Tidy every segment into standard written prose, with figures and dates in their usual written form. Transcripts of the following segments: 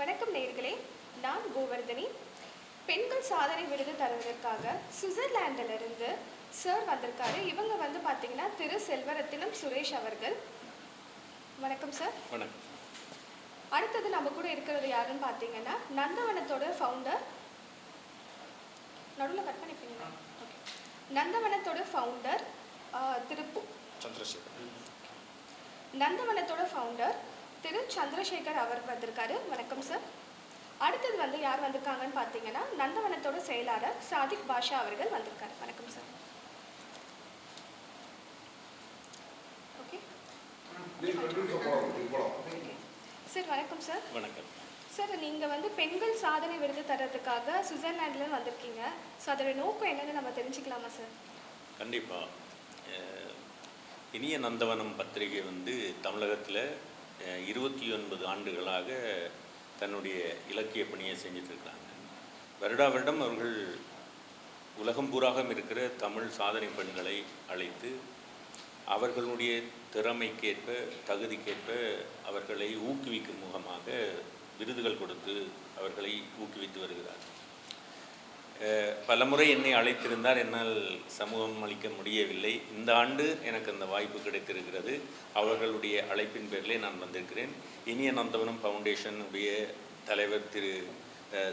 வணக்கம் நேயர்களே, நான் கோவர்தனி. பெண்கள் சாதனை விருது தருவதற்காக சுவிட்சர்லாண்டிலிருந்து சார் வந்திருக்காரு. இவங்க வந்து பார்த்தீங்கன்னா திரு செல்வரத்தினம் சுரேஷ் அவர்கள். வணக்கம் சார். வணக்கம். அடுத்தது நம்ம கூட இருக்கிறது யாருன்னு பார்த்தீங்கன்னா நந்தவனத்தோட ஃபவுண்டர். நடுவில் கட் பண்ணிப்பீங்களா? ஓகே. நந்தவனத்தோட ஃபவுண்டர் திரு சந்திரசேகர். நந்தவனத்தோட ஃபவுண்டர் திரு சந்திரசேகர் அவர் வந்திருக்காரு. வணக்கம் சார். அடுத்தது வந்து யார் வந்திருக்காங்கன்னு பார்த்தீங்கன்னா நந்தவனத்தோட செயலாளர் சாதிக் பாஷா அவர்கள் வந்திருக்காரு. வணக்கம் சார். Okay sir. வணக்கம் சார். வணக்கம் சார். நீங்கள் வந்து பெண்கள் சாதனை விருது தர்றதுக்காக சுவிட்சர்லாண்டில் வந்திருக்கீங்க. ஸோ அதோட நோக்கம் என்னென்னு நம்ம தெரிஞ்சுக்கலாமா சார்? கண்டிப்பாக. இனிய நந்தவனம் பத்திரிகை வந்து தமிழகத்தில் 29 ஆண்டுகளாக தன்னுடைய இலக்கிய பணியை செஞ்சிட்ருக்காங்க. வருடா வருடம் அவர்கள் உலகம் பூராகம் இருக்கிற தமிழ் சாதனை பெண்களை அழைத்து அவர்களுடைய திறமைக்கேற்ப தகுதிக்கேற்ப அவர்களை ஊக்குவிக்கும் முகமாக விருதுகள் கொடுத்து அவர்களை ஊக்குவித்து வருகிறார். பலமுறை என்னை அழைத்திருந்தார், என்னால் சமூகம் அளிக்க முடியவில்லை. இந்த ஆண்டு எனக்கு அந்த வாய்ப்பு கிடைத்திருக்கிறது. அவர்களுடைய அழைப்பின் பேரிலே நான் வந்திருக்கிறேன். இனிய நந்தவனம் ஃபவுண்டேஷனுடைய தலைவர் திரு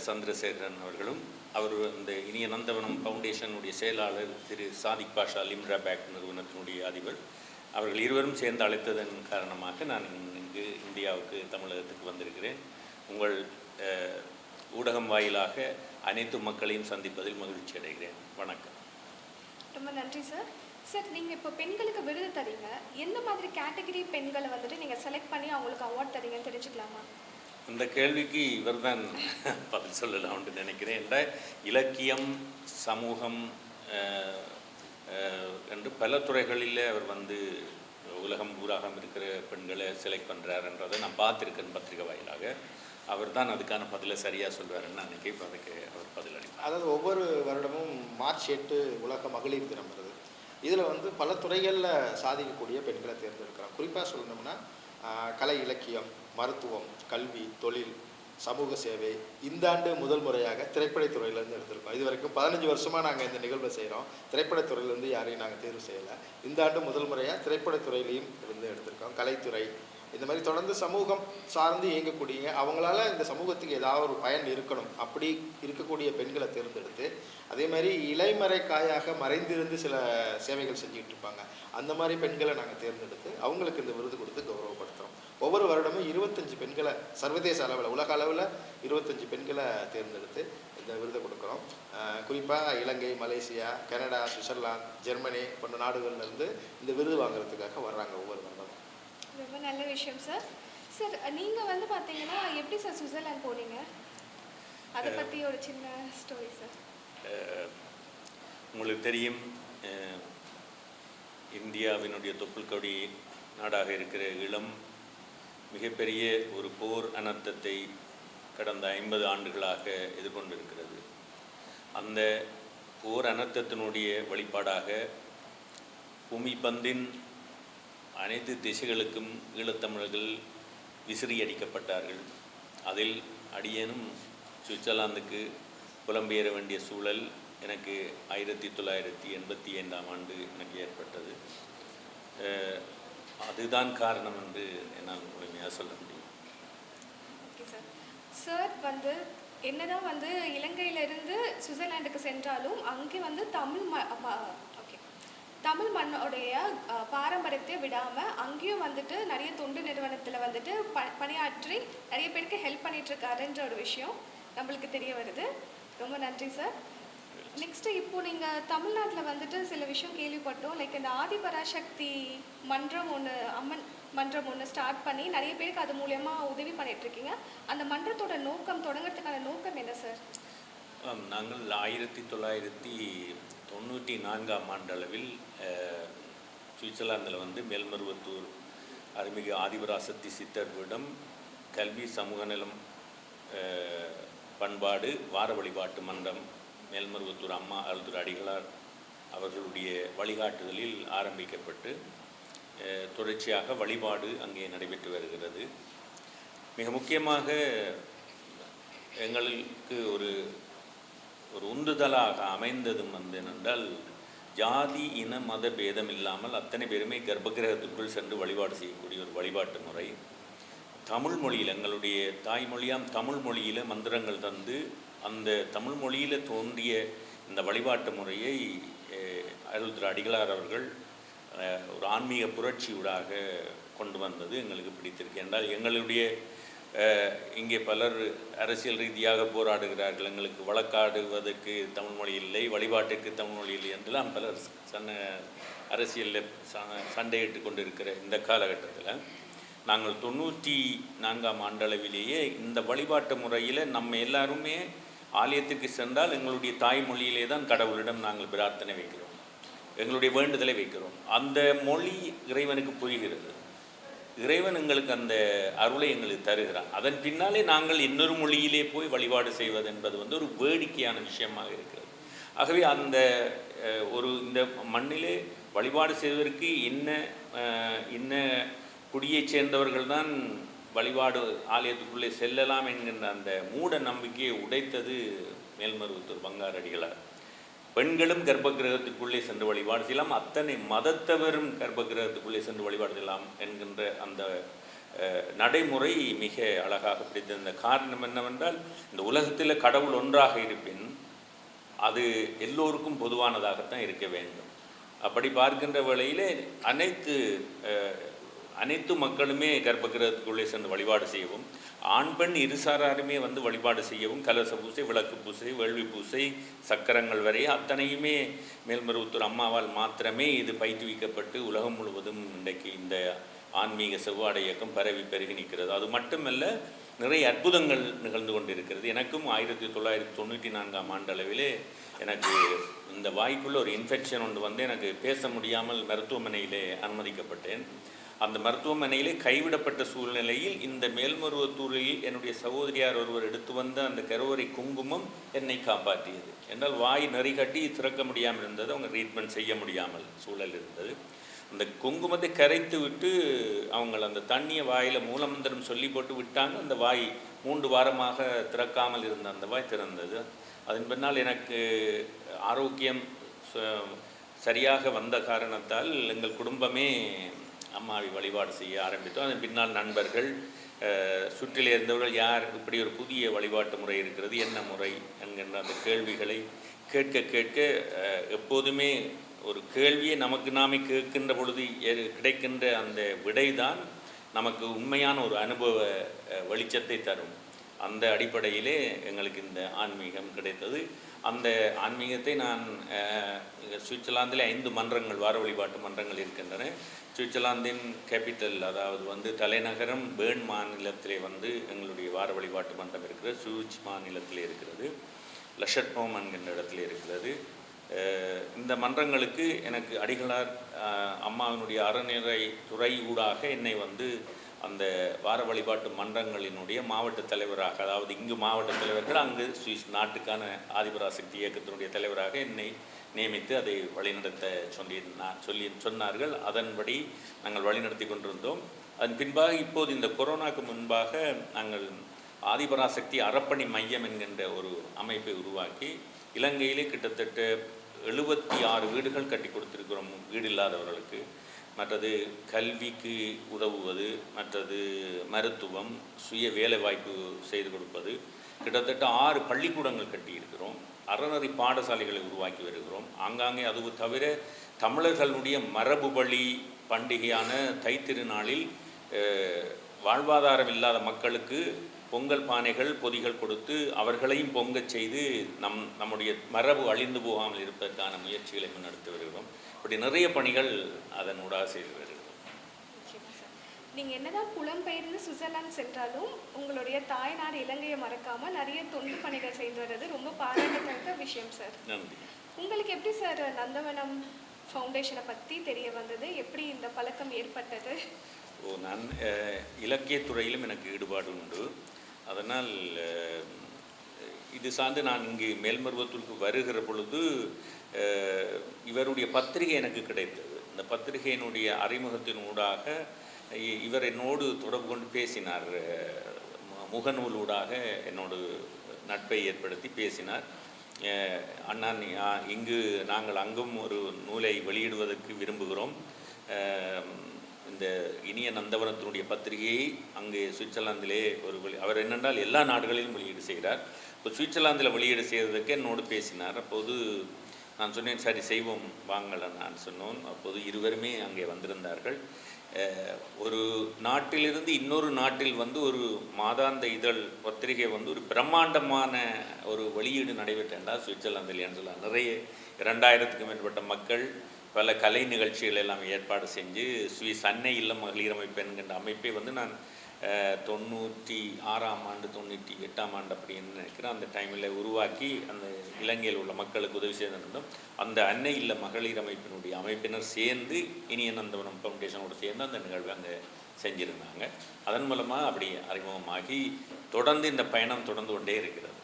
சந்திரசேகரன் அவர்களும், அவர் இந்த இனிய நந்தவனம் ஃபவுண்டேஷனுடைய செயலாளர் திரு சாதிக் பாஷா லிம்ரா பேக் நிறுவனத்தினுடைய அதிபர், அவர்கள் இருவரும் சேர்ந்து அழைத்ததன் காரணமாக நான் இங்கு இந்தியாவுக்கு தமிழகத்துக்கு வந்திருக்கிறேன். உங்கள் ஊடகம் வாயிலாக அனைத்து மக்களையும் சந்திப்பதில் மகிழ்ச்சி அடைகிறேன். வணக்கம். ரொம்ப நன்றி சார். சார், நீங்கள் இப்போ பெண்களுக்கு விருது தரீங்க. எந்த மாதிரி கேட்டகரி பெண்களை வந்துட்டு நீங்கள் செலக்ட் பண்ணி அவங்களுக்கு அவார்ட் தரீங்கன்னு தெரிஞ்சுக்கலாமா? இந்த கேள்விக்கு இவர் தான் பதில் சொல்லலாம்னு நினைக்கிறேன். என்ற இலக்கியம், சமூகம் என்று பல துறைகளில் அவர் வந்து உலகம் ஊராகம் இருக்கிற பெண்களை செலக்ட் பண்ணுறாருன்றதை நான் பார்த்துருக்கேன் பத்திரிகை வாயிலாக. அவர் தான் அதுக்கான பதிலை சரியாக சொல்வாருன்னு அன்றைக்கி இப்போ அதுக்கு அவர் பதில் அளிப்பார். அதாவது ஒவ்வொரு வருடமும் மார்ச் 8 உலக மகளிர் தினம் வருது. இதில் வந்து பல துறைகளில் சாதிக்கக்கூடிய பெண்களை தேர்ந்தெடுக்கிறோம். குறிப்பாக சொல்லணும்னா கலை, இலக்கியம், மருத்துவம், கல்வி, தொழில், சமூக சேவை. இந்த ஆண்டு முதல் முறையாக திரைப்படத்துறையிலேருந்து எடுத்திருக்கோம். இது வரைக்கும் 15 வருஷமாக நாங்கள் இந்த நிகழ்வை செய்கிறோம். திரைப்படத்துறையிலேருந்து யாரையும் நாங்கள் தேர்வு செய்யலை. இந்த ஆண்டு முதல் முறையாக திரைப்படத்துறையிலையும் இருந்து எடுத்திருக்கோம். கலைத்துறை, இந்த மாதிரி தொடர்ந்து சமூகம் சார்ந்து இயங்கக்கூடிய, அவங்களால இந்த சமூகத்துக்கு ஏதாவது ஒரு பயன் இருக்கணும் அப்படி இருக்கக்கூடிய பெண்களை தேர்ந்தெடுத்து, அதே மாதிரி இலைமறை காயாக மறைந்திருந்து சில சேவைகள் செஞ்சுக்கிட்டு இருப்பாங்க, அந்த மாதிரி பெண்களை நாங்கள் தேர்ந்தெடுத்து அவங்களுக்கு இந்த விருது கொடுத்து கௌரவப்படுத்துகிறோம். ஒவ்வொரு வருடமும் 25 பெண்களை சர்வதேச அளவில், உலக அளவில் 25 பெண்களை தேர்ந்தெடுத்து இந்த விருதை கொடுக்குறோம். குறிப்பாக இலங்கை, மலேசியா, கனடா, சுவிட்சர்லாந்து, ஜெர்மனி போன்ற நாடுகள்லேருந்து இந்த விருது வாங்குறதுக்காக வர்றாங்க ஒவ்வொரு வருடமும். ரொம்ப நல்ல விஷயம் சார். சார், நீங்கள் வந்து பார்த்தீங்கன்னா எப்படி சார் சுவிட்சர்லாந்து போனீங்க? அதை பற்றி ஒரு சின்ன ஸ்டோரி சார். உங்களுக்கு தெரியும், இந்தியாவினுடைய தொப்புள் கொடி நாடாக இருக்கிற ஈழம் மிகப்பெரிய ஒரு போர் அனர்த்தத்தை கடந்த 50 ஆண்டுகளாக எதிர்கொண்டிருக்கிறது. அந்த போர் அனர்த்தத்தினுடைய வழிபாடாக பூமி பந்தின் அனைத்து திசைகளுக்கும் ஈழத்தமிழர்கள் விசிறி அடிக்கப்பட்டார்கள். அதில் அடியேனும் சுவிட்சர்லாந்துக்கு புலம்பெயர வேண்டிய சூழல் எனக்கு 1985ஆம் ஆண்டு எனக்கு ஏற்பட்டது. அதுதான் காரணம் என்று என்னால் முழுமையாக சொல்ல முடியும். Okay sir. சார் வந்து என்னதான் வந்து இலங்கையிலிருந்து சுவிட்சர்லாண்டுக்கு சென்றாலும் அங்கே வந்து தமிழ் மண்ணோடைய பாரம்பரியத்தை விடாமல் அங்கேயும் வந்துட்டு நிறைய தொண்டு நிறுவனத்தில் வந்துட்டு பணியாற்றி நிறைய பேருக்கு ஹெல்ப் பண்ணிகிட்ருக்காருன்ற ஒரு விஷயம் நம்மளுக்கு தெரிய வருது. ரொம்ப நன்றி சார். நெக்ஸ்ட்டு இப்போது நீங்கள் தமிழ்நாட்டில் வந்துட்டு சில விஷயம் கேள்விப்பட்டோம். லைக் இந்த ஆதிபராசக்தி மன்றம் ஒன்று, அம்மன் மன்றம் ஒன்று ஸ்டார்ட் பண்ணி நிறைய பேருக்கு அது மூலயமா உதவி பண்ணிகிட்ருக்கீங்க. அந்த மன்றத்தோட நோக்கம், தொடங்குறதுக்கான நோக்கம் என்ன சார்? நாங்கள் 1994ஆம் ஆண்டளவில் சுவிட்சர்லாந்தில் வந்து மேல்மருவத்தூர் அருள்மிகு ஆதிபராசக்தி சித்தர்விடம் கல்வி, சமூக நலம், பண்பாடு, வார வழிபாட்டு மன்றம் மேல்மருவத்தூர் அம்மா அழுதுர் அடிகளார் அவர்களுடைய வழிகாட்டுதலில் ஆரம்பிக்கப்பட்டு தொடர்ச்சியாக வழிபாடு அங்கே நடைபெற்று வருகிறது. மிக முக்கியமாக எங்களுக்கு ஒரு ஒரு உந்துதலாக அமைந்ததும் என்னென்றால் ஜாதி இன மத பேதம் இல்லாமல் அத்தனை பேருமே கர்ப்பகிரகத்துக்குள் சென்று வழிபாடு செய்யக்கூடிய ஒரு வழிபாட்டு முறை. தமிழ் மொழியில், எங்களுடைய தாய்மொழியாம் தமிழ் மொழியில் மந்திரங்கள் தந்து அந்த தமிழ் மொழியில் தோன்றிய இந்த வழிபாட்டு முறையை அருள் திரு அடிகளார் அவர்கள் ஒரு ஆன்மீக புரட்சியூடாக கொண்டு வந்தது எங்களுக்கு பிடித்திருக்கு. என்றால் எங்களுடைய இங்கே பலர் அரசியல் ரீதியாக போராடுகிறார்கள், எங்களுக்கு வழக்காடுவதற்கு தமிழ் மொழி இல்லை, வழிபாட்டுக்கு தமிழ் மொழி இல்லை என்றெல்லாம் பலர் அரசியலில் சண்டையிட்டு கொண்டிருக்கிற இந்த காலகட்டத்தில் நாங்கள் 94ஆம் ஆண்டளவிலேயே இந்த வழிபாட்டு முறையில் நம்ம எல்லாருமே ஆலயத்துக்கு சென்றால் எங்களுடைய தாய்மொழியிலே தான் கடவுளிடம் நாங்கள் பிரார்த்தனை வைக்கிறோம், எங்களுடைய வேண்டுதலை வைக்கிறோம். அந்த மொழி இறைவனுக்கு புரிகிறது, இறைவன் எங்களுக்கு அந்த அருளை எங்களுக்கு தருகிறார். அதன் பின்னாலே நாங்கள் இன்னொரு மொழியிலே போய் வழிபாடு செய்வது என்பது ஒரு வேடிக்கையான விஷயமாக இருக்கிறது. ஆகவே அந்த இந்த மண்ணிலே வழிபாடு செய்வதற்கு இன்ன குடியைச் சேர்ந்தவர்கள் தான் வழிபாடு ஆலயத்துக்குள்ளே செல்லலாம் என்கின்ற அந்த மூட நம்பிக்கையை உடைத்தது மேல்மருவத்தூர் பங்காரடிகளார். பெண்களும் கர்ப்பகிரகத்துக்குள்ளே சென்று வழிபாடு செய்யலாம், அத்தனை மதத்தவரும் கர்ப்பகிரகத்துக்குள்ளே சென்று வழிபாடு செய்யலாம் என்கின்ற அந்த நடைமுறை மிக அழகாக பிடித்திருந்த காரணம் என்னவென்றால், இந்த உலகத்தில் கடவுள் ஒன்றாக இருப்பின் அது எல்லோருக்கும் பொதுவானதாகத்தான் இருக்க வேண்டும். அப்படி பார்க்கின்ற வேளையிலே அனைத்து மக்களுமே கர்ப்பகிரகத்துக்குள்ளே சென்று வழிபாடு செய்யவும், ஆண் பெண் இருசாராருமே வழிபாடு செய்யவும், கலச பூசை, விளக்கு பூசை, வேள்வி பூசை, சக்கரங்கள் வரை அத்தனையுமே மேல்மருவத்தூர் அம்மாவால் மாத்திரமே இது பயிற்றுவிக்கப்பட்டு உலகம் முழுவதும் இன்றைக்கு இந்த ஆன்மீக செவ்வாடை இயக்கம் பரவி பெருகி நிற்கிறது. அது மட்டுமல்ல, நிறைய அற்புதங்கள் நிகழ்ந்து கொண்டிருக்கிறது. எனக்கும் 1994ஆம் ஆண்டளவிலே எனக்கு இந்த வாய்க்குள்ள ஒரு இன்ஃபெக்ஷன் ஒன்று எனக்கு பேச முடியாமல் மருத்துவமனையிலே அனுமதிக்கப்பட்டேன். அந்த மருத்துவமனையிலே கைவிடப்பட்ட சூழ்நிலையில் இந்த மேல்மருவத்தூரில் என்னுடைய சகோதரியார் ஒருவர் எடுத்து வந்த அந்த கருவறை குங்குமம் என்னை காப்பாற்றியது. என்றால் வாய் நெறி கட்டி திறக்க முடியாமல் இருந்தது, அவங்க ட்ரீட்மெண்ட் செய்ய முடியாமல் சூழல் இருந்தது. அந்த குங்குமத்தை கரைத்து விட்டு அவங்க அந்த தண்ணியை வாயில் மூலமந்திரம் சொல்லி போட்டு விட்டாங்க. அந்த வாய் 3 வாரமாக திறக்காமல் இருந்த அந்த வாய் திறந்தது. அதன் பின்னால் எனக்கு ஆரோக்கியம் சரியாக வந்த காரணத்தால் எங்கள் குடும்பமே அம்மாவை வழிபாடு செய்ய ஆரம்பித்தோம். அதன் பின்னால் நண்பர்கள், சுற்றிலே இருந்தவர்கள், யார் இப்படி ஒரு புதிய வழிபாட்டு முறை இருக்கிறது, என்ன முறை என்கின்ற அந்த கேள்விகளை கேட்க எப்போதுமே ஒரு கேள்வியை நமக்கு நாமே கேட்கின்ற பொழுது கிடைக்கின்ற அந்த விடைதான் நமக்கு உண்மையான ஒரு அனுபவ வெளிச்சத்தை தரும். அந்த அடிப்படையிலே எங்களுக்கு இந்த ஆன்மீகம் கிடைத்தது. அந்த ஆன்மீகத்தை நான் சுவிட்சர்லாந்தில் 5 மன்றங்கள், வார வழிபாட்டு மன்றங்கள் இருக்கின்றன. சுவிட்சர்லாந்தின் கேபிட்டல், அதாவது தலைநகரம் பேர்ன் மாநிலத்திலே எங்களுடைய வார வழிபாட்டு மன்றம் இருக்கிறது. சூரிச் மாநிலத்திலே இருக்கிறது. லஷட்னோம் என்கின்ற இடத்துல இருக்கிறது. இந்த மன்றங்களுக்கு எனக்கு அடிகளார் அம்மாவினுடைய அறநிலை துறை ஊடாக என்னை அந்த வார வழிபாட்டு மன்றங்களினுடைய மாவட்ட தலைவராக, அதாவது இங்கு மாவட்ட தலைவர்கள், அங்கு சுவிஸ் நாட்டுக்கான ஆதிபராசக்தி இயக்கத்தினுடைய தலைவராக என்னை நியமித்து அதை வழிநடத்த சொன்னார்கள். அதன்படி நாங்கள் வழிநடத்தி கொண்டிருந்தோம். அதன் பின்பாக இப்போது இந்த கொரோனாவுக்கு முன்பாக நாங்கள் ஆதிபராசக்தி அறப்பணி மையம் என்கின்ற ஒரு அமைப்பை உருவாக்கி இலங்கையிலே கிட்டத்தட்ட 76 வீடுகள் கட்டி கொடுத்திருக்கிறோம் வீடு இல்லாதவர்களுக்கு. மற்றது கல்விக்கு உதவுவது, மற்றது மருத்துவம், சுய வேலைவாய்ப்பு செய்து கொடுப்பது. கிட்டத்தட்ட 6 பள்ளிக்கூடங்கள் கட்டியிருக்கிறோம். அறநெறி பாடசாலைகளை உருவாக்கி வருகிறோம். ஆங்காங்கே அது தவிர தமிழர்களுடைய மரபு வழி பண்டிகையான தைத்திருநாளில் வாழ்வாதாரம் இல்லாத மக்களுக்கு பொங்கல் பானைகள், பொதிகள் கொடுத்து அவர்களையும் பொங்கச் செய்து நம்முடைய மரபு அழிந்து போகாமல் இருப்பதற்கான முயற்சிகளை முன்னெடுத்து வருகிறோம். இப்படி நிறைய பணிகள் அதன் ஊடாக செய்து வருகிறோம். நீங்கள் என்னதான் புலம்பெயர்ந்து சுவிட்சர்லாந்து சென்றாலும் உங்களுடைய தாய்நாடு இலங்கையை மறக்காமல் நிறைய தொண்டு பணிகள் செய்து வர்றது ரொம்ப பாராட்டத்தக்க விஷயம் சார். நன்றி. உங்களுக்கு எப்படி சார் நந்தவனம் ஃபவுண்டேஷனை பற்றி தெரிய வந்தது? எப்படி இந்த பழக்கம் ஏற்பட்டது? நான் இலக்கியத்துறையிலும் எனக்கு ஈடுபாடு உண்டு. அதனால் இது சார்ந்து நான் இங்கு மேல்மருவத்தூருக்கு வருகிற பொழுது இவருடைய பத்திரிகை எனக்கு கிடைத்தது. இந்த பத்திரிகையினுடைய அறிமுகத்தின் ஊடாக இவர் என்னோடு தொடர்பு கொண்டு பேசினார். முகநூலூடாக என்னோடு நட்பை ஏற்படுத்தி பேசினார். அண்ணா இங்கு நாங்கள் அங்கும் ஒரு நூலை வெளியிடுவதற்கு விரும்புகிறோம். இந்த இனிய நந்தவனத்தினுடைய பத்திரிகையை அங்கே சுவிட்சர்லாந்திலே அவர் என்னென்றால் எல்லா நாடுகளிலும் வெளியீடு செய்கிறார். இப்போ சுவிட்சர்லாந்தில் வெளியீடு செய்வதற்கு என்னோடு பேசினார். அப்போது நான் சொன்னேன், சரி செய்வோம் வாங்கலை நான் சொன்னோம். அப்போது இருவருமே அங்கே வந்திருந்தார்கள். ஒரு நாட்டிலிருந்து இன்னொரு நாட்டில் ஒரு மாதாந்த இதழ் பத்திரிகை ஒரு பிரம்மாண்டமான ஒரு வெளியீடு நடைபெற்றால் சுவிட்சர்லாந்தில் என்று சொல்லலாம். நிறைய 2000க்கும் மேற்பட்ட மக்கள் பல கலை நிகழ்ச்சிகள் எல்லாம் ஏற்பாடு செஞ்சு சுவிஸ் அன்னை இல்லம் மகளிர் அமைப்பு என்கின்ற அமைப்பை நான் 96ஆம் ஆண்டு 98ஆம் ஆண்டு அப்படின்னு நினைக்கிறேன் அந்த டைமில் உருவாக்கி அந்த இலங்கையில் உள்ள மக்களுக்கு உதவி செய்திருந்தோம். அந்த அன்னை இல்ல மகளிர் அமைப்பினர் சேர்ந்து இனிய நந்தவனம் ஃபவுண்டேஷனோடு சேர்ந்து அந்த நிகழ்வை அங்கே செஞ்சுருந்தாங்க. அதன் மூலமாக அப்படி அறிமுகமாகி தொடர்ந்து இந்த பயணம் தொடர்ந்து கொண்டே இருக்கிறது.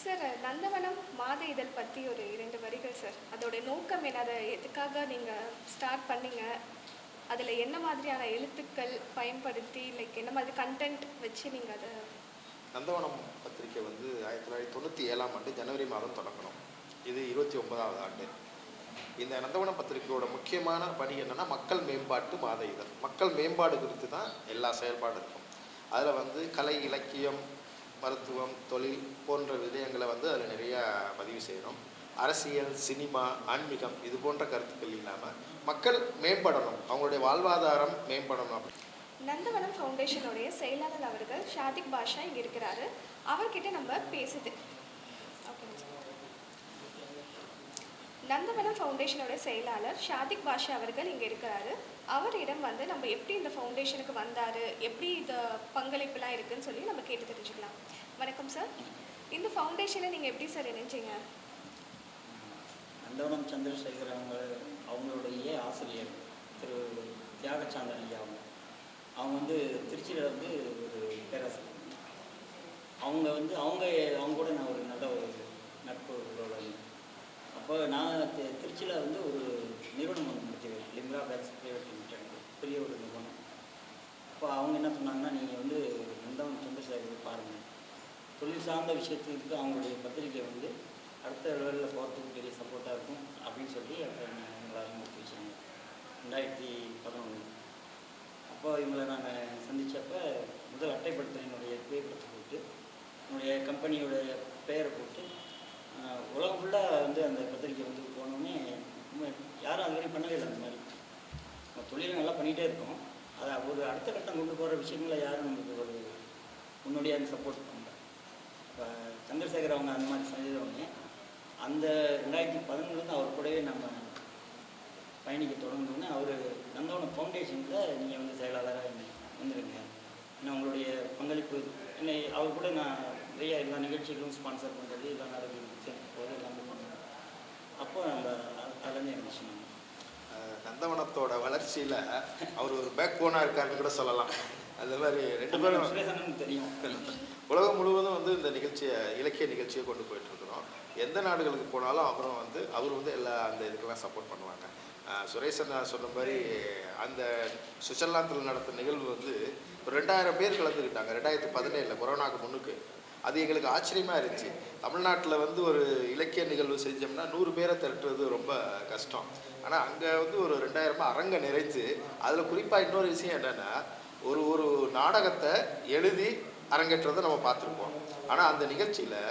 சார், நந்தவனம் மாத இதழ் பற்றி ஒரு 2 வரிகள் சார். அதோட நோக்கம் என்ன, அதை எதுக்காக நீங்கள் ஸ்டார்ட் பண்ணீங்க, அதில் என்ன மாதிரியான எழுத்துக்கள் பயன்படுத்தி என்ன மாதிரி கண்டென்ட் வச்சு நீங்கள் அதை... நந்தவனம் பத்திரிக்கை 1997ஆம் ஆண்டு ஜனவரி மாதம் தொடங்கணும். இது 29வது ஆண்டு. இந்த நந்தவனம் பத்திரிகையோட முக்கியமான பணி என்னென்னா மக்கள் மேம்பாட்டு மாத இதழ். மக்கள் மேம்பாடு குறித்து தான் எல்லா செயல்பாடும் இருக்கும். அதில் கலை, இலக்கியம், மருத்துவம், தொழில் போன்ற விடயங்களை அதில் நிறையா பதிவு செய்கிறோம். அரசியல், சினிமா, ஆன்மீகம் இது போன்ற கருத்துக்கள் இல்லாமல் மக்கள் மேம்படணும், அவங்களுடைய வாழ்வாதாரம் மேம்படணும். நந்தவனம் ஃபவுண்டேஷனுடைய செயலாளர் அவர்கள் ஷாதிக் பாஷா இங்கே இருக்கிறாரு. அவர்கிட்ட நம்ம பேசுது. நந்தவனம் ஃபவுண்டேஷனோட செயலாளர் ஷாதிக் பாஷா அவர்கள் இங்கே இருக்கிறாரு. அவரிடம் நம்ம எப்படி இந்த ஃபவுண்டேஷனுக்கு வந்தார், எப்படி இந்த பங்களிப்புலாம் இருக்குதுன்னு சொல்லி நம்ம கேட்டு தெரிஞ்சுக்கலாம். வணக்கம் சார். இந்த ஃபவுண்டேஷனை நீங்கள் எப்படி சார் இணைஞ்சிங்க? நந்தவனம் சந்திரசேகர் அவங்களுடைய ஆசிரியர் திரு தியாகசாந்தன் ஐயா அவங்க திருச்சியில் ஒரு பேராசிரியர். அவங்க கூட நான் ஒரு நல்ல ஒரு நட்பு உள்ளவங்க. அப்போ நான் திருச்சியில் ஒரு நிறுவனம் முடிச்சது, லிம்ரா பேக்ஸ் பிரைவேட் லிமிடெட், பெரிய ஒரு நிறுவனம். அப்போ அவங்க என்ன சொன்னாங்கன்னா, நீங்கள் நந்தவனம் சந்திரசேகர் பாருங்கள், தொழில் சார்ந்த விஷயத்துக்கு அவங்களுடைய பத்திரிக்கை அடுத்த லெவலில் போகிறதுக்கு பெரிய சப்போர்ட்டாக இருக்கும் அப்படின்னு சொல்லி அப்போ எங்களை அறிமுகப்படுத்தி வச்சாங்க 2011. அப்போ இவங்களை நான் சந்தித்தப்போ முதல் அட்டைப்படுத்த என்னுடைய புகைப்படத்தை போட்டு என்னுடைய கம்பெனியோடைய பெயரை போட்டு உலகம் ஃபுல்லாக அந்த பத்திரிக்கை போனோடனே யாரும் அது வரைக்கும் பண்ணவே இல்லை. அந்த மாதிரி நம்ம தொழிலை நல்லா பண்ணிகிட்டே இருக்கோம். அதை ஒரு அடுத்த கட்டம் கொண்டு போகிற விஷயங்களை யாரும் நமக்கு ஒரு முன்னோடியாக சப்போர்ட் பண்ணல. இப்போ சந்திரசேகர் அவங்க அந்த மாதிரி செஞ்சவங்க அந்த 2011 அவர் கூடவே நம்ம பயணிக்க தொடங்கினோன்னே அவர் நந்தவனம் ஃபவுண்டேஷனில் நீங்கள் செயலாளராக வந்துடுங்க, ஏன்னா உங்களுடைய பங்களிப்பு என்னை அவர் கூட நான் நிறைய எல்லா நிகழ்ச்சிகளும் ஸ்பான்சர் பண்ணுறது, எல்லா நாடுகளும் போது எல்லாமே பண்ணுறோம். அப்போ நம்ம அதுலேருந்து எனக்கு சொன்னாங்க. நந்தவனத்தோட வளர்ச்சியில் அவர் ஒரு பேக் போனாக இருக்காருன்னு கூட சொல்லலாம். அது மாதிரி 2 பேரும் சுரேசனும் தெரியும். உலகம் முழுவதும் இந்த நிகழ்ச்சியை, இலக்கிய நிகழ்ச்சியை கொண்டு போயிட்டுருக்குறோம். எந்த நாடுகளுக்கு போனாலும் அப்புறம் அவர் எல்லா அந்த இதுக்கெல்லாம் சப்போர்ட் பண்ணுவாங்க. சுரேசன் சொன்ன மாதிரி அந்த சுவிட்சர்லாந்தில் நடத்த நிகழ்வு ஒரு 2000 பேர் கலந்துக்கிட்டாங்க 2017 கொரோனாவுக்கு முன்னுக்கு. அது எங்களுக்கு ஆச்சரியமாக இருந்துச்சு. தமிழ்நாட்டில் ஒரு இலக்கிய நிகழ்வு செஞ்சோம்னா 100 பேரை திரட்டுறது ரொம்ப கஷ்டம். ஆனால் அங்கே ஒரு 2000 அரங்க நிறைஞ்சு, அதில் குறிப்பாக இன்னொரு விஷயம் என்னென்னா, ஒரு நாடகத்தை எழுதி அரங்கேற்றதை நம்ம பார்த்துருப்போம். ஆனால் அந்த நிகழ்ச்சியில்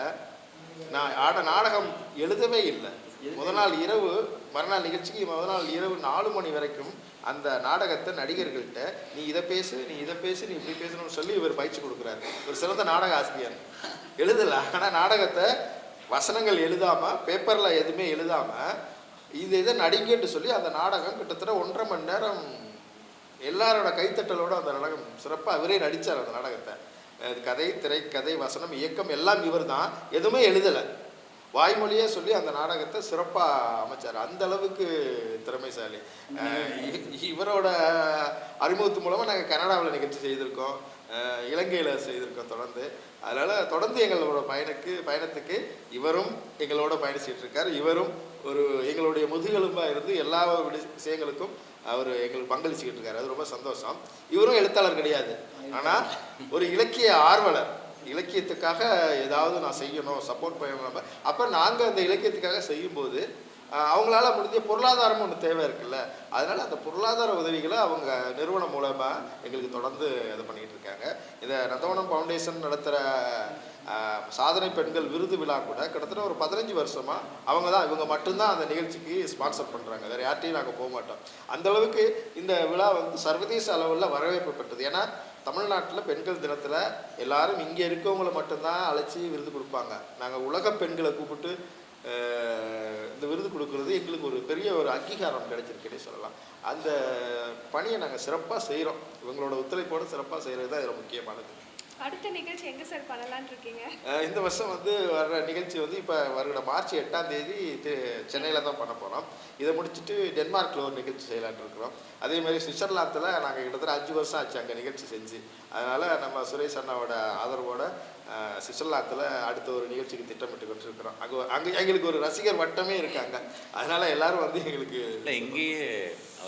நான் நாடகம் எழுதவே இல்லை. மறுநாள் நிகழ்ச்சிக்கு முதல் நாள் இரவு 4 மணி வரைக்கும் அந்த நாடகத்தை நடிகர்கள்ட்ட நீ இதை பேசு, நீ இப்படி பேசணும்னு சொல்லி இவர் பயிற்சி கொடுக்குறாரு. ஒரு சிறந்த நாடக ஆசிரியர். எழுதலை, ஆனால் நாடகத்தை வசனங்கள் எழுதாமல், பேப்பரில் எதுவுமே எழுதாமல் இதை நடிகன்னு சொல்லி அந்த நாடகம் கிட்டத்தட்ட 1.5 மணி நேரம் எல்லாரோட கைத்தட்டலோடு அந்த நாடகம் சிறப்பாக அவரே நடித்தார். அந்த நாடகத்தை கதை, திரைக்கதை, வசனம், இயக்கம் எல்லாம் இவர் தான், எதுவுமே எழுதலை, வாய்மொழியே சொல்லி அந்த நாடகத்தை சிறப்பாக அமைச்சார். அந்த அளவுக்கு திறமைசாலி. இவரோட அறிமுகத்து மூலமாக நாங்கள் கனடாவில் நிகழ்ச்சி செய்திருக்கோம், இலங்கையில் செய்திருக்கோம் தொடர்ந்து. அதனால் தொடர்ந்து எங்களோட பயணத்துக்கு இவரும் எங்களோட பயணிச்சிட்டு இருக்கார். இவரும் எங்களுடைய முதுகெலும்பாக இருந்து எல்லா விஷயங்களுக்கும் அவர் எங்களுக்கு பங்களிச்சுக்கிட்டு இருக்காரு. அது ரொம்ப சந்தோஷம். இவரும் எழுத்தாளர் கிடையாது, ஆனால் ஒரு இலக்கிய ஆர்வலர். இலக்கியத்துக்காக ஏதாவது நான் செய்யணும், சப்போர்ட் பண்ணணும். அப்போ நாங்கள் அந்த இலக்கியத்துக்காக செய்யும்போது அவங்களால முடிஞ்ச பொருளாதாரமும் ஒன்று தேவை இருக்குல்ல, அதனால் அந்த பொருளாதார உதவிகளை அவங்க நிறுவனம் மூலமாக எங்களுக்கு தொடர்ந்து இது பண்ணிக்கிட்டு இருக்காங்க. இந்த நந்தவனம் ஃபவுண்டேஷன் நடத்துகிற சாதனை பெண்கள் விருது விழா கூட கிட்டத்தட்ட ஒரு 15 வருஷமாக இவங்க மட்டும்தான் அந்த நிகழ்ச்சிக்கு ஸ்பான்சர் பண்ணுறாங்க. வேறு யார்ட்டையும் நாங்கள் போக மாட்டோம். அந்தளவுக்கு இந்த விழா வந்து சர்வதேச அளவில் வரவேற்பு பெற்றது. ஏன்னா தமிழ்நாட்டில் பெண்கள் தினத்தில் எல்லாரும் இங்கே இருக்கவங்களை மட்டும்தான் அழைச்சி விருது கொடுப்பாங்க. நாங்கள் உலக பெண்களை கூப்பிட்டு இந்த விருது கொடுக்கறது எங்களுக்கு ஒரு பெரிய ஒரு அங்கீகாரம் கிடைச்சிருக்குன்னே சொல்லலாம். அந்த பணியை நாங்கள் சிறப்பாக செய்கிறோம். இவங்களோட ஒத்துழைப்போடு சிறப்பாக செய்கிறது தான் இதில் முக்கியமானது. அடுத்த நிகழ்ச்சி எங்கே சார் பண்ணலான்னு இருக்கீங்க? இந்த வருஷம் வந்து வர்ற நிகழ்ச்சி வந்து இப்போ வருகிற மார்ச் 8ஆம் தேதி சென்னையில் தான் பண்ண போகிறோம். இதை முடிச்சுட்டு டென்மார்க்கில் ஒரு நிகழ்ச்சி செய்யலான்னு இருக்கிறோம். அதே மாதிரி சுவிட்சர்லாந்தில் நாங்கள் கிட்டத்தட்ட 5 வருஷம் ஆச்சு அங்கே நிகழ்ச்சி செஞ்சு. அதனால் நம்ம சுரேஷ் அண்ணாவோட ஆதரவோட சுவிட்சர்லாந்தில் அடுத்த ஒரு நிகழ்ச்சிக்கு திட்டமிட்டு கொண்டிருக்கிறோம். அங்கே எங்களுக்கு ஒரு ரசிகர் வட்டமே இருக்காங்க. அதனால் எல்லாரும் வந்து எங்களுக்கு இல்லை இங்கேயே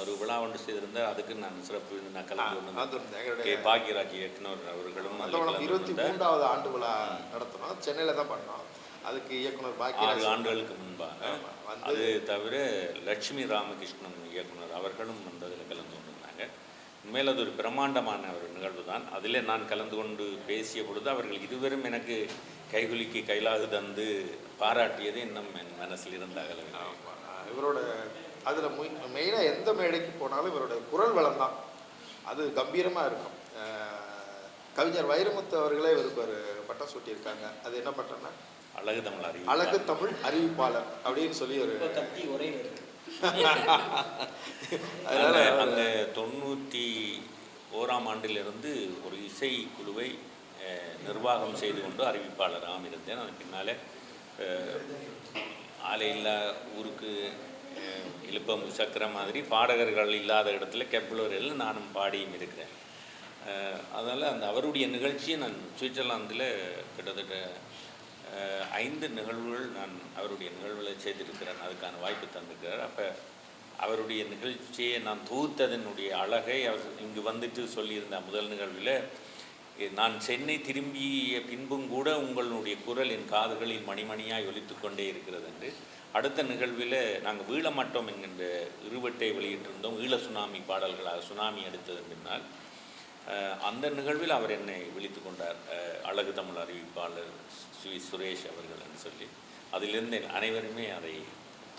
ஒரு விழா ஒன்று செய்திருந்தால் அதுக்கு நான் சிறப்பு நான் கலந்து பாக்யராஜ் இயக்குனர் அவர்களும் 23வது ஆண்டு விழா நடத்தினோம். சென்னையில் தான் பண்ணோம். அதுக்கு இயக்குனர் பாக்யராஜ் 6 ஆண்டுகளுக்கு முன்பாக. அது தவிர லட்சுமி ராமகிருஷ்ணன் இயக்குனர் அவர்களும் வந்து அதில் கலந்து கொண்டிருந்தாங்க. உண்மையில் அது ஒரு பிரம்மாண்டமான ஒரு நிகழ்வு தான். அதில் நான் கலந்து கொண்டு பேசிய பொழுது அவர்கள் இருவரும் எனக்கு கைகுலுக்கி கைலாகு தந்து பாராட்டியது இன்னும் என் மனசில் இருந்தார்கள். இவரோட அதில் மெயினாக எந்த மேடைக்கு போனாலும் இவரோட குரல் வளம் தான் அது கம்பீரமாக இருக்கும். கவிஞர் வைரமுத்து அவர்களே இவருக்கு ஒரு பட்டம் சூட்டியிருக்காங்க. அது என்ன பட்டம்னா அழகு தமிழ் அறிவிப்பாளர் அப்படின்னு சொல்லி ஒரு அதனால அந்த 91ஆம் ஆண்டிலிருந்து ஒரு இசை குழுவை நிர்வாகம் செய்து கொண்டு அறிவிப்பாளராக இருந்தேன். அது பின்னாலே ஆலையில்லா ஊருக்கு இழுப்பம் சக்கர மாதிரி பாடகர்கள் இல்லாத இடத்துல கெப்லோரில் நானும் பாடியும் இருக்கிறேன். அதனால் அந்த அவருடைய நிகழ்ச்சியை நான் சுவிட்சர்லாந்தில் கிட்டத்தட்ட 5 நிகழ்வுகள் நான் அவருடைய நிகழ்வுகளை செய்திருக்கிறேன். அதுக்கான வாய்ப்பு தந்திருக்கிறார். அப்போ அவருடைய நிகழ்ச்சியை நான் தொகுத்ததனுடைய அழகை அவர் இங்கு வந்துட்டு சொல்லியிருந்த முதல் நிகழ்வில் நான் சென்னை திரும்பிய பின்பும் கூட உங்களுடைய குரல் என் காதுகளில் மணிமணியாய் ஒலித்து கொண்டே இருக்கிறது என்று. அடுத்த நிகழ்வில் நாங்கள் வீழமாட்டோம் என்கின்ற இருவட்டை வெளியிட்டிருந்தோம். ஈழ சுனாமி பாடல்களாக சுனாமி எடுத்ததன் பின்னால் அந்த நிகழ்வில் அவர் என்னை விழித்து கொண்டார். அழகு தமிழ் அறிவிப்பாளர் சுரேஷ் அவர்கள் என்று சொல்லி அதிலிருந்து அனைவருமே அதை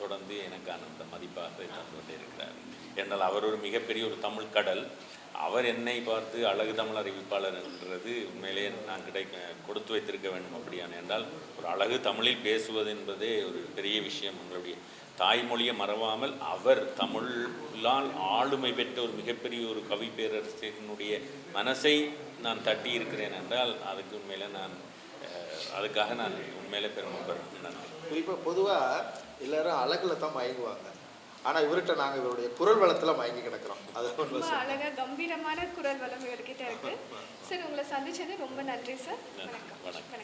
தொடர்ந்து எனக்கான அந்த மதிப்பாக தந்து கொண்டே இருக்கிறார். என்றால் அவர் ஒரு மிகப்பெரிய ஒரு தமிழ் கடல். அவர் என்னை பார்த்து அழகு தமிழ் அறிவிப்பாளர் என்றது உண்மையிலே நான் கொடுத்து வைத்திருக்க வேண்டும். அப்படியான என்றால் ஒரு அழகு தமிழில் பேசுவது என்பதே ஒரு பெரிய விஷயம். உங்களுடைய தாய்மொழியை மறவாமல் அவர் தமிழால் ஆளுமை பெற்ற ஒரு மிகப்பெரிய ஒரு கவி பேரரசினுடைய மனசை நான் தட்டி இருக்கிறேன் என்றால் அதுக்கு உண்மையில அதுக்காக நான் உண்மையிலே பெருமைப்படுறேன். குறிப்பாக பொதுவாக எல்லாரும் அழகில் தான் மயங்குவாங்க. ஆனால் இவர்கிட்ட நாங்கள் இவருடைய குரல் வளத்தில் மயங்கி கிடக்கிறோம். அது ரொம்ப அழகாக கம்பீரமான குரல் வளம் இவர்கிட்ட இருக்கு. சார் உங்களை சந்திச்சது ரொம்ப நன்றி சார். வணக்கம்.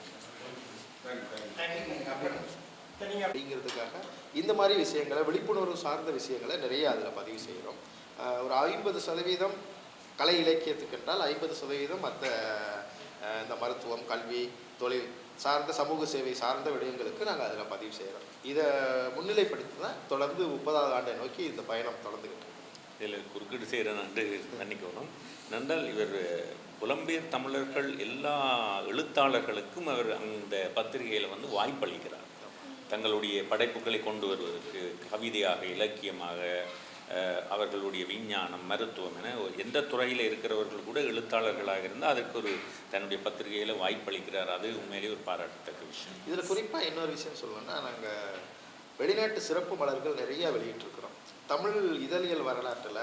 அப்படிங்கிறதுக்காக இந்த மாதிரி விஷயங்களை விழிப்புணர்வு சார்ந்த விஷயங்களை நிறைய அதில் பதிவு செய்கிறோம். ஒரு 50% கலை இலக்கியத்துக்கு என்றால் 50% மற்ற இந்த மருத்துவம், கல்வி, தொழில் சார்ந்த சமூக சேவை சார்ந்த விடயங்களுக்கு நாங்கள் அதில் பதிவு செய்கிறோம். இதை முன்னிலைப்படுத்தி தான் தொடர்ந்து 30வது ஆண்டை நோக்கி இந்த பயணம் தொடர்ந்துக்கிட்டு இதில் குறுக்கீடு செய்கிற நன்று நினைக்கணும். நன்றால் இவர் புலம்பெயர் தமிழர்கள் எல்லா எழுத்தாளர்களுக்கும் அவர் அந்த பத்திரிகையில் வந்து வாய்ப்பளிக்கிறார். தங்களுடைய படைப்புகளை கொண்டு வருவதற்கு கவிதையாக, இலக்கியமாக, அவர்களுடைய விஞ்ஞானம், மருத்துவம் என எந்த துறையில் இருக்கிறவர்கள் கூட எழுத்தாளர்களாக இருந்தால் அதற்கு ஒரு தன்னுடைய பத்திரிகையில் வாய்ப்பளிக்கிறார். அது உண்மையிலேயே ஒரு பாராட்டத்தக்க விஷயம். இதில் குறிப்பாக இன்னொரு விஷயம் சொல்லணும்னா, நாங்கள் வெளிநாட்டு சிறப்பு மலர்கள் நிறையா வெளியிட்டிருக்கிறோம். தமிழ் இதழியல் வரலாற்றில்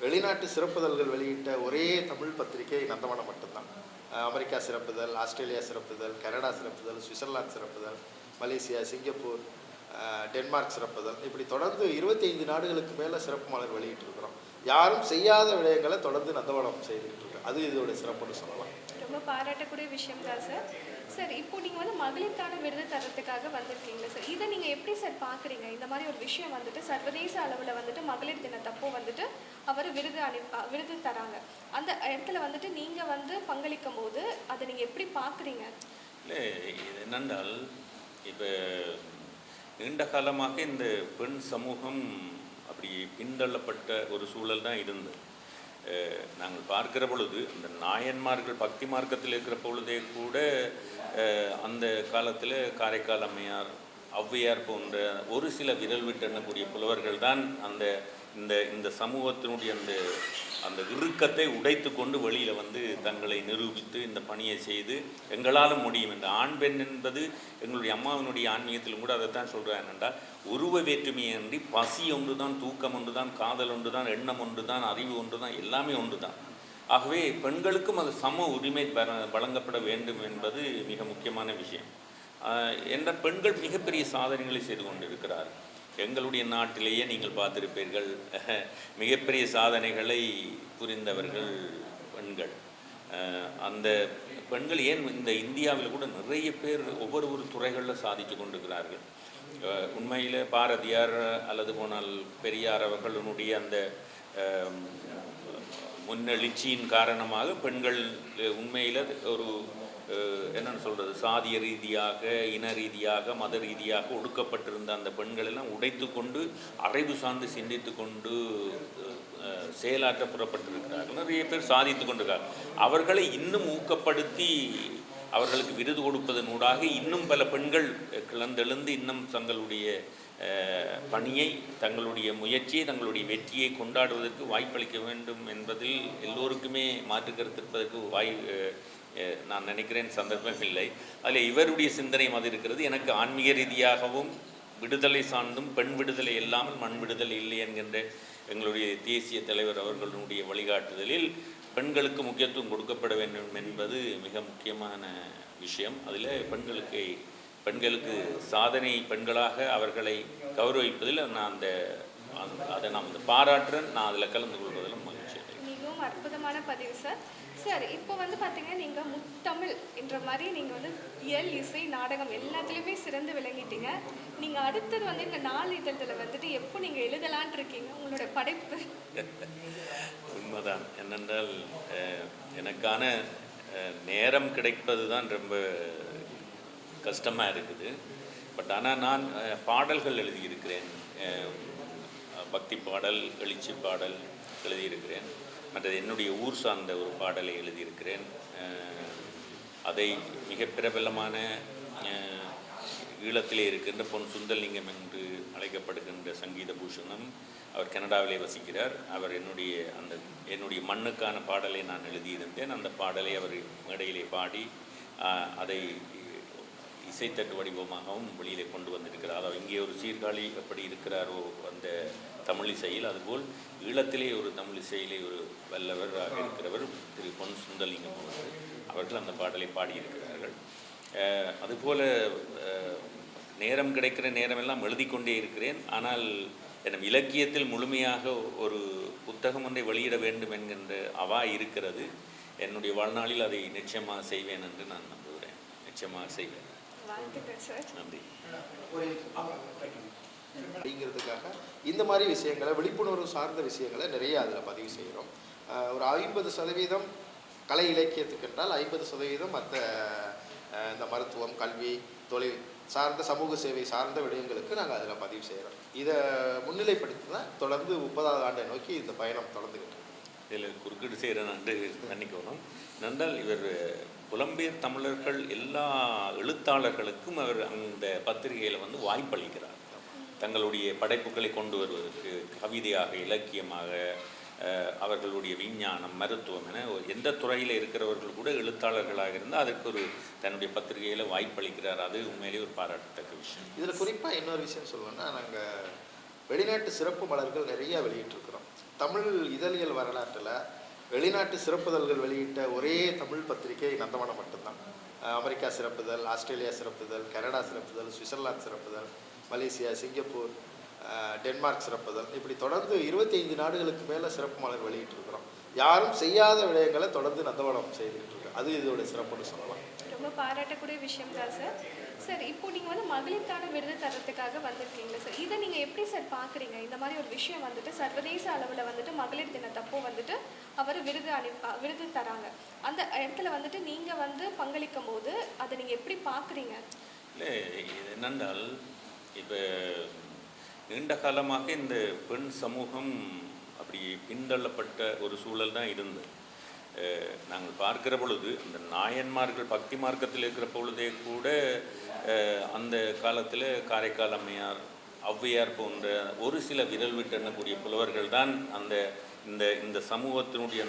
வெளிநாட்டு சிறப்புதல்கள் வெளியிட்ட ஒரே தமிழ் பத்திரிகை நந்தவனம் மட்டும்தான். அமெரிக்கா சிறப்புதல், ஆஸ்திரேலியா சிறப்புதல், கனடா சிறப்புதல், சுவிட்சர்லாந்து சிறப்புதல், மலேசியா, சிங்கப்பூர், டென்மார்க் சிறப்புதல், இப்படி தொடர்ந்து 25 நாடுகளுக்கு மேலே சிறப்பு மலர் வெளியிட்டிருக்கிறோம். யாரும் செய்யாத விடயங்களை தொடர்ந்து நந்தவனம் செய்துக்கிட்டு இருக்கோம். அது இதோட சிறப்புன்னு சொல்லலாம். ரொம்ப ரொம்ப பாராட்டக்கூடிய விஷயம் தான் சார். சார் இப்போ நீங்கள் வந்து மகளிருக்கான விருது தரத்துக்காக வந்திருக்கீங்களா சார்? இதை நீங்கள் எப்படி சார் பார்க்குறீங்க? இந்த மாதிரி ஒரு விஷயம் வந்துட்டு சர்வதேச அளவில் வந்துட்டு மகளிர் தினத்தப்போ வந்துட்டு அவர் விருது தராங்க. அந்த இடத்துல வந்துட்டு நீங்கள் வந்து பங்களிக்கும் போது அதை நீங்கள் எப்படி பார்க்குறீங்க? இல்லை, இது என்னென்றால் இப்போ நீண்ட காலமாக இந்த பெண் சமூகம் அப்படி பின்தள்ளப்பட்ட ஒரு சூழல் தான் இருந்தது. நாங்கள் பார்க்கிற பொழுது இந்த நாயன்மார்கள் பக்தி மார்க்கத்தில் இருக்கிற பொழுதே கூட அந்த காலத்தில் காரைக்கால் அம்மையார், ஔவையார் போன்ற ஒரு சில விரல் விட்டு எண்ணக்கூடிய புலவர்கள் தான் அந்த இந்த இந்த சமூகத்தினுடைய அந்த இறுக்கத்தை உடைத்து கொண்டு வெளியில் வந்து தங்களை நிரூபித்து இந்த பணியை செய்து எங்களாலும் முடியும். இந்த ஆண் பெண் என்பது எங்களுடைய அம்மாவினுடைய ஆன்மீகத்திலும் கூட அதைத்தான் சொல்கிறார். என்னென்றால் உருவ வேற்றுமையின்றி பசி ஒன்று தான், தூக்கம் ஒன்று தான், காதல் ஒன்று தான், எண்ணம் ஒன்று தான், அறிவு ஒன்று தான், எல்லாமே ஒன்று தான். ஆகவே பெண்களுக்கும் அது சம உரிமை வழங்கப்பட வேண்டும் என்பது மிக முக்கியமான விஷயம். என்ற பெண்கள் மிகப்பெரிய சாதனைகளை செய்து கொண்டிருக்கிறார். எங்களுடைய நாட்டிலேயே நீங்கள் பார்த்திருப்பீர்கள், மிகப்பெரிய சாதனைகளை புரிந்தவர்கள் பெண்கள். அந்த பெண்கள் ஏன் இந்த இந்தியாவில் கூட நிறைய பேர் ஒவ்வொரு துறைகளில் சாதித்து கொண்டிருக்கிறார்கள். உண்மையில் பாரதியார் அல்லது போனால் பெரியார் அவர்களுடைய அந்த முன்னெழுச்சியின் காரணமாக பெண்கள் உண்மையில் ஒரு என்னென்னு சொல்கிறது, சாதிய ரீதியாக, இன ரீதியாக, மத ரீதியாக ஒடுக்கப்பட்டிருந்த அந்த பெண்கள் எல்லாம் உடைத்து கொண்டு அறிவு சார்ந்து சிந்தித்து கொண்டு செயலாற்ற புறப்பட்டிருக்கிறார்கள். நிறைய பேர் சாதித்து கொண்டிருக்கிறார்கள். அவர்களை இன்னும் ஊக்கப்படுத்தி அவர்களுக்கு விருது கொடுப்பதனூடாக இன்னும் பல பெண்கள் கிளந்தெழுந்து இன்னும் தங்களுடைய பணியை, தங்களுடைய முயற்சியை, தங்களுடைய வெற்றியை கொண்டாடுவதற்கு வாய்ப்பளிக்க வேண்டும் என்பதில் எல்லோருக்குமே மாற்று கருத்து இருப்பதற்கு நான் நினைக்கிறேன் சந்தர்ப்பம் இல்லை. அதில் இவருடைய சிந்தனையும் அது இருக்கிறது. எனக்கு ஆன்மீக ரீதியாகவும் விடுதலை சார்ந்தும் பெண் விடுதலை இல்லாமல் மண் விடுதலை இல்லை என்கின்ற எங்களுடைய தேசிய தலைவர் அவர்களுடைய வழிகாட்டுதலில் பெண்களுக்கு முக்கியத்துவம் கொடுக்கப்பட வேண்டும் என்பது மிக முக்கியமான விஷயம். அதில் பெண்களுக்கு சாதனை பெண்களாக அவர்களை கௌரவிப்பதில் நான் அதை நான் பாராட்டுறேன். நான் அதில் கலந்து கொள்வதில் மகிழ்ச்சி. மிகவும் அற்புதமான பதிவு சார். சார் இப்போ வந்து பார்த்தீங்கன்னா நீங்கள் முத்தமிழ் என்ற மாதிரி நீங்கள் வந்து இயல், இசை, நாடகம் எல்லாத்துலேயுமே சிறந்து விளங்கிட்டீங்க. நீங்கள் அடுத்தது வந்து இந்த நாளிதழில் வந்துட்டு எப்போ நீங்கள் எழுதலான் இருக்கீங்க உங்களோட படைப்பு? உண்மைதான். என்னென்றால் எனக்கான நேரம் கிடைப்பது தான் ரொம்ப கஷ்டமாக இருக்குது. பட் ஆனால் நான் பாடல்கள் எழுதியிருக்கிறேன். பக்தி பாடல், எழுச்சி பாடல் எழுதியிருக்கிறேன். மற்றது என்னுடைய ஊர் சார்ந்த ஒரு பாடலை எழுதியிருக்கிறேன். அதை மிக பிரபலமான ஈழத்திலே இருக்கின்ற பொன் சுந்தரலிங்கம் என்று அழைக்கப்படுகின்ற சங்கீத பூஷணம், அவர் கனடாவிலே வசிக்கிறார். அவர் என்னுடைய மண்ணுக்கான பாடலை நான் எழுதியிருந்தேன். அந்த பாடலை அவர் மேடையிலே பாடி அதை இசைத்தட்டு வடிவமாகவும் வெளியிலே கொண்டு வந்திருக்கிறார். அவர் இங்கே ஒரு சீர்காழி எப்படி இருக்கிறாரோ அந்த தமிழ் இசையில், அதுபோல் ஈழத்திலே ஒரு தமிழ் இசையிலே ஒரு வல்லவராக இருக்கிறவர் திரு பொன் சுந்தரலிங்கம் அவர்கள் அந்த பாடலை பாடியிருக்கிறார்கள். அதுபோல் நேரம் கிடைக்கிற நேரமெல்லாம் எழுதி கொண்டே இருக்கிறேன். ஆனால் எனக்கு இலக்கியத்தில் முழுமையாக ஒரு புத்தகம் ஒன்றை வெளியிட வேண்டும் என்கின்ற அவா இருக்கிறது. என்னுடைய வாழ்நாளில் அதை நிச்சயமாக செய்வேன் என்று நான் நம்புகிறேன். நிச்சயமாக செய்வேன். நன்றி. அப்படிங்கிறதுக்காக இந்த மாதிரி விஷயங்களை, விழிப்புணர்வு சார்ந்த விஷயங்களை நிறைய அதில் பதிவு செய்கிறோம். ஒரு 50% கலை இலக்கியத்துக்கு என்றால் 50% மற்ற இந்த மருத்துவம், கல்வி, தொழில் சார்ந்த, சமூக சேவை சார்ந்த விடயங்களுக்கு நாங்கள் அதில் பதிவு செய்கிறோம். இதை முன்னிலைப்படுத்தி தான் தொடர்ந்து 30வது ஆண்டை நோக்கி இந்த பயணம் தொடர்ந்துக்கிட்டு இருக்கு. இதில் குறுக்கீடு செய்கிற நன்று நினைக்கணும். நன்றால் இவர் புலம்பெயர் தமிழர்கள் எல்லா எழுத்தாளர்களுக்கும் அவர் அந்த பத்திரிகையில் வந்து வாய்ப்பளிக்கிறார். தங்களுடைய படைப்புகளை கொண்டு வருவதற்கு கவிதையாக, இலக்கியமாக, அவர்களுடைய விஞ்ஞானம், மருத்துவம் என எந்த துறையில் இருக்கிறவர்கள் கூட எழுத்தாளர்களாக இருந்தால் அதற்கு ஒரு தன்னுடைய பத்திரிகையில் வாய்ப்பளிக்கிறார். அது உண்மையிலேயே ஒரு பாராட்டத்தக்க விஷயம். இதில் குறிப்பாக இன்னொரு விஷயம் சொல்லணும்னா, நாங்கள் வெளிநாட்டு சிறப்பு மலர்கள் நிறைய வெளியிட்டிருக்கிறோம். தமிழ் இதழியல் வரலாற்றில் வெளிநாட்டு சிறப்புதல்கள் வெளியிட்ட ஒரே தமிழ் பத்திரிகை நந்தவனம் மட்டும்தான். அமெரிக்கா சிறப்புதல், ஆஸ்திரேலியா சிறப்புதல், கனடா சிறப்புதல், சுவிட்சர்லாந்து சிறப்புதல், மலேசியா, சிங்கப்பூர், டென்மார்க் சிறப்புதல், இப்படி தொடர்ந்து 25 நாடுகளுக்கு மேலே சிறப்பு மலர் வெளியிட்டிருக்கிறோம். யாரும் செய்யாத விடயங்களை தொடர்ந்து நந்தவனம் செய்துக்கிட்டு இருக்கோம். அது இதோட சிறப்புன்னு சொல்லலாம். ரொம்ப பாராட்டக்கூடிய விஷயம் தான் சார். சார் இப்போ நீங்கள் வந்து மகளிருக்கான விருது தரத்துக்காக வந்திருக்கீங்களா சார்? இதை நீங்கள் எப்படி சார் பார்க்குறீங்க? இந்த மாதிரி ஒரு விஷயம் வந்துட்டு சர்வதேச அளவில் வந்துட்டு மகளிர் தினத்தப்போ வந்துட்டு அவர் விருது தராங்க. அந்த இடத்துல வந்துட்டு நீங்கள் வந்து பங்களிக்கும் போது அதை நீங்கள் எப்படி பார்க்குறீங்க? இல்லை, இது என்னென்றால் இப்போ நீண்ட காலமாக இந்த பெண் சமூகம் அப்படி பின்தள்ளப்பட்ட ஒரு சூழல் தான் இருந்தது. நாங்கள் பார்க்கிற பொழுது அந்த நாயன்மார்கள் பக்தி மார்க்கத்தில் இருக்கிற பொழுதே கூட அந்த காலத்தில் காரைக்கால் அம்மையார், ஔவையார் போன்ற ஒரு சில விரல் விட்டு எண்ணக்கூடிய புலவர்கள் தான் அந்த இந்த இந்த சமூகத்தினுடைய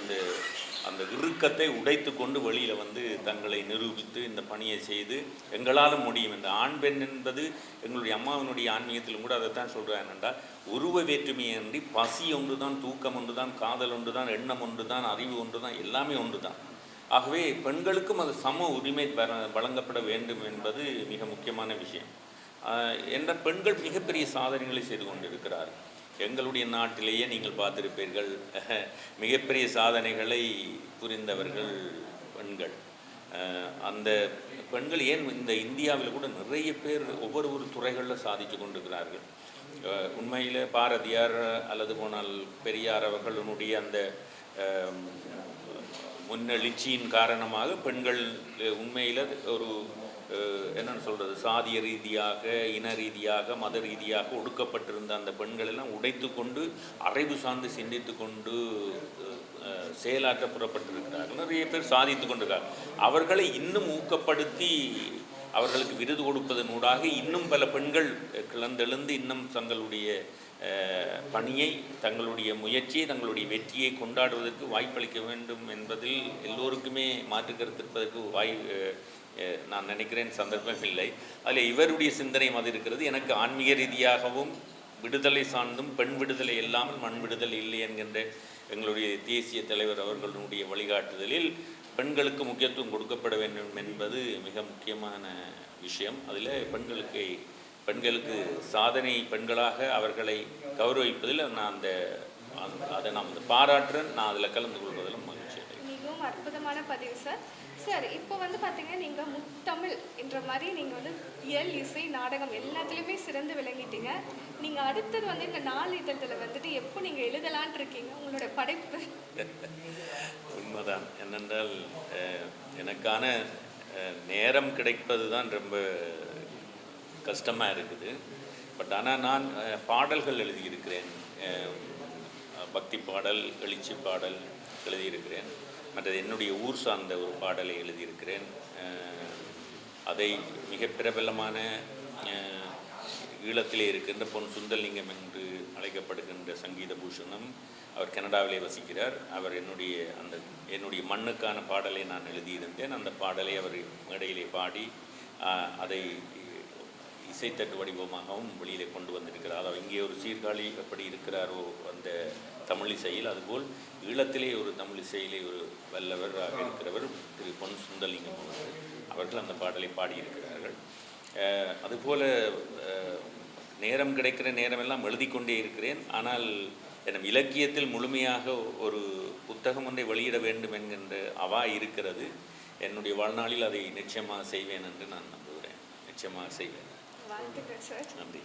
அந்த இறுக்கத்தை உடைத்து கொண்டு வெளியில் வந்து தங்களை நிரூபித்து இந்த பணியை செய்து எங்களாலும் முடியும். இந்த ஆண் பெண் என்பது எங்களுடைய அம்மாவினுடைய ஆன்மீகத்திலும் கூட அதைத்தான் சொல்கிறாங்க என்றால், உருவ வேற்றுமையின்றி பசி ஒன்று தான், தூக்கம் ஒன்று தான், காதல் ஒன்று தான், எண்ணம் ஒன்று தான், அறிவு ஒன்று தான், எல்லாமே ஒன்று தான். ஆகவே பெண்களுக்கும் அது சம உரிமை வழங்கப்பட வேண்டும் என்பது மிக முக்கியமான விஷயம். என்ற பெண்கள் மிகப்பெரிய சாதனைகளை செய்து கொண்டிருக்கிறார்கள். எங்களுடைய நாட்டிலேயே நீங்கள் பார்த்திருப்பீர்கள், மிகப்பெரிய சாதனைகளை புரிந்தவர்கள் பெண்கள். அந்த பெண்கள் ஏன் இந்த இந்தியாவில் கூட நிறைய பேர் ஒவ்வொரு துறைகளில் சாதித்து கொண்டிருக்கிறார்கள். உண்மையில் பாரதியார் அல்லது போனால் பெரியார் அவர்களுடைய அந்த முன்னெழுச்சியின் காரணமாக பெண்கள் உண்மையில் ஒரு என்னென்னு சொல்கிறது, சாதிய ரீதியாக, இன ரீதியாக, மத ரீதியாக ஒடுக்கப்பட்டிருந்த அந்த பெண்கள் எல்லாம் உடைத்து கொண்டு அறிவு சார்ந்து சிந்தித்து கொண்டு செயலாற்ற புறப்பட்டிருக்கிறார்கள். நிறைய பேர் சாதித்து கொண்டிருக்கிறார்கள். அவர்களை இன்னும் ஊக்கப்படுத்தி அவர்களுக்கு விருது கொடுப்பதனூடாக இன்னும் பல பெண்கள் கிளந்தெழுந்து இன்னும் தங்களுடைய பணியை, தங்களுடைய முயற்சியை, தங்களுடைய வெற்றியை கொண்டாடுவதற்கு வாய்ப்பளிக்க வேண்டும் என்பதில் எல்லோருக்குமே மாற்று கருத்து இருப்பதற்கு நான் நினைக்கிறேன் சந்தர்ப்பம் இல்லை. அதில் இவருடைய சிந்தனையும் அது இருக்கிறது. எனக்கு ஆன்மீக ரீதியாகவும் விடுதலை சார்ந்தும் பெண் விடுதலை இல்லாமல் மண் விடுதலை இல்லை என்கின்ற எங்களுடைய தேசிய தலைவர் அவர்களுடைய வழிகாட்டுதலில் பெண்களுக்கு முக்கியத்துவம் கொடுக்கப்பட வேண்டும் என்பது மிக முக்கியமான விஷயம். அதில் பெண்களுக்கு சாதனை பெண்களாக அவர்களை கௌரவிப்பதில் நான் அதை நான் பாராட்டுறேன். நான் அதில் கலந்து கொள்வதிலும் மகிழ்ச்சி. மிகவும் அற்புதமான பதிவு சார். சார், இப்போ வந்து பார்த்தீங்கன்னா நீங்கள் முத்தமிழ் என்ற மாதிரி நீங்கள் வந்து இயல், இசை, நாடகம் எல்லாத்துலேயுமே சிறந்து விளங்கிட்டீங்க. நீங்கள் அடுத்தது வந்து இந்த நாளிதழில் வந்துட்டு எப்போ நீங்கள் எழுதலான் இருக்கீங்க உங்களோட படைப்பு? உண்மைதான். என்னென்றால் எனக்கான நேரம் கிடைப்பது தான் ரொம்ப கஷ்டமாக இருக்குது. பட் ஆனால் நான் பாடல்கள் எழுதியிருக்கிறேன். பக்தி பாடல், எழுச்சி பாடல் எழுதியிருக்கிறேன். மற்றது என்னுடைய ஊர் சார்ந்த ஒரு பாடலை எழுதியிருக்கிறேன். அதை மிக பிரபலமான ஈழத்திலே இருக்கின்ற பொன் சுந்தரலிங்கம் என்று அழைக்கப்படுகின்ற சங்கீத பூஷணம், அவர் கனடாவிலே வசிக்கிறார். அவர் என்னுடைய மண்ணுக்கான பாடலை நான் எழுதியிருந்தேன். அந்த பாடலை அவர் மேடையிலே பாடி அதை இசைத்தட்டு வடிவமாகவும் வெளியிலே கொண்டு வந்திருக்கிறார். அவர் இங்கே ஒரு சீர்காழி எப்படி இருக்கிறாரோ அந்த தமிழ் இசையில், அதுபோல் ஈழத்திலே ஒரு தமிழ் இசையிலே ஒரு வல்லவராக இருக்கிறவர் திரு பொன் சுந்தரலிங்கம் அவர்கள் அந்த பாடலை பாடியிருக்கிறார்கள். அதுபோல் நேரம் கிடைக்கிற நேரமெல்லாம் எழுதி கொண்டே இருக்கிறேன். ஆனால் என் இலக்கியத்தில் முழுமையாக ஒரு புத்தகம் ஒன்றை வெளியிட வேண்டும் என்கின்ற அவா இருக்கிறது. என்னுடைய வாழ்நாளில் அதை நிச்சயமாக செய்வேன் என்று நான் நம்புகிறேன். நிச்சயமாக செய்வேன். வாழ்த்துக்கள் சார். நன்றி.